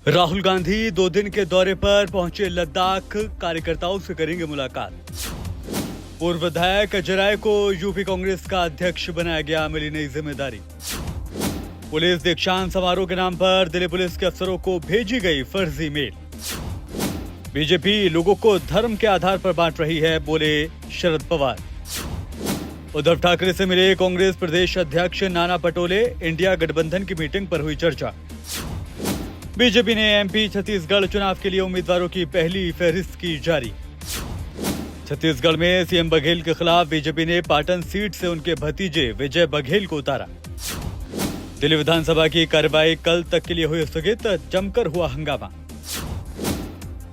राहुल गांधी 2 दिन के दौरे पर पहुंचे लद्दाख, कार्यकर्ताओं से करेंगे मुलाकात। पूर्व विधायक अजय राय को यूपी कांग्रेस का अध्यक्ष बनाया गया, मिली नई जिम्मेदारी। पुलिस दीक्षांत समारोह के नाम पर दिल्ली पुलिस के अफसरों को भेजी गई फर्जी मेल। बीजेपी लोगों को धर्म के आधार पर बांट रही है, बोले शरद पवार। उद्धव ठाकरे से मिले कांग्रेस प्रदेश अध्यक्ष नाना पटोले, इंडिया गठबंधन की मीटिंग पर हुई चर्चा। बीजेपी ने एमपी छत्तीसगढ़ चुनाव के लिए उम्मीदवारों की पहली फहरिस्त की जारी। छत्तीसगढ़ में सीएम बघेल के खिलाफ बीजेपी ने पाटन सीट से उनके भतीजे विजय बघेल को उतारा। दिल्ली विधानसभा की कार्रवाई कल तक के लिए हुई स्थगित, जमकर हुआ हंगामा।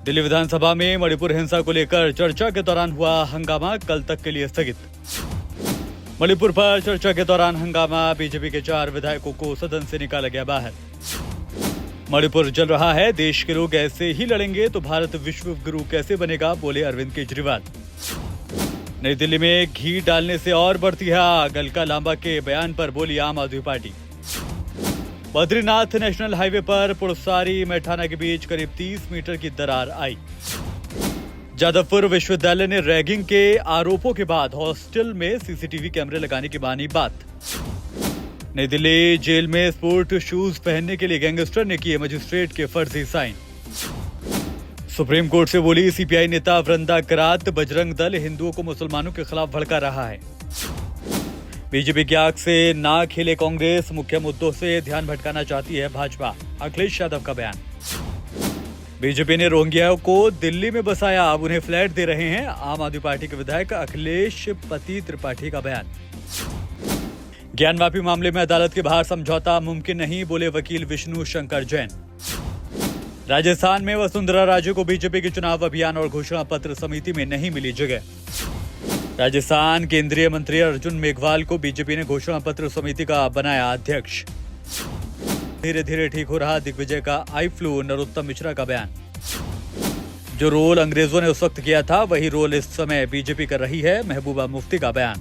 दिल्ली विधानसभा में मणिपुर हिंसा को लेकर चर्चा के दौरान हुआ हंगामा, कल तक के लिए स्थगित। मणिपुर पर चर्चा के दौरान हंगामा, बीजेपी के 4 विधायकों को सदन से निकाला गया बाहर। मणिपुर जल रहा है, देश के लोग ऐसे ही लड़ेंगे तो भारत विश्व गुरु कैसे बनेगा, बोले अरविंद केजरीवाल। नई दिल्ली में घी डालने से और बढ़ती है आग, अलका लांबा के बयान पर बोली आम आदमी पार्टी। बद्रीनाथ नेशनल हाईवे पर पुड़सारी मैठाना के बीच करीब 30 मीटर की दरार आई। जादवपुर विश्वविद्यालय ने रैगिंग के आरोपों के बाद हॉस्टल में सीसीटीवी कैमरे लगाने की मानी बात। नई दिल्ली जेल में स्पोर्ट शूज पहनने के लिए गैंगस्टर ने किए मजिस्ट्रेट के फर्जी साइन। सुप्रीम कोर्ट से बोली सीपीआई नेता वृंदा करात, बजरंग दल हिंदुओं को मुसलमानों के खिलाफ भड़का रहा है। बीजेपी की आग से ना खेले कांग्रेस, मुख्य मुद्दों से ध्यान भटकाना चाहती है भाजपा, अखिलेश यादव का बयान। बीजेपी ने रोहिंग्याओं को दिल्ली में बसाया, अब उन्हें फ्लैट दे रहे हैं, आम आदमी पार्टी के विधायक अखिलेश पति त्रिपाठी का बयान। ज्ञानवापी मामले में अदालत के बाहर समझौता मुमकिन नहीं, बोले वकील विष्णु शंकर जैन। राजस्थान में वसुंधरा राजे को बीजेपी के चुनाव अभियान और घोषणा पत्र समिति में नहीं मिली जगह। राजस्थान केंद्रीय मंत्री अर्जुन मेघवाल को बीजेपी ने घोषणा पत्र समिति का बनाया अध्यक्ष। धीरे धीरे ठीक हो रहा दिग्विजय का आई फ्लू, नरोत्तम मिश्रा का बयान। जो रोल अंग्रेजों ने उस वक्त किया था वही रोल इस समय बीजेपी कर रही है, महबूबा मुफ्ती का बयान।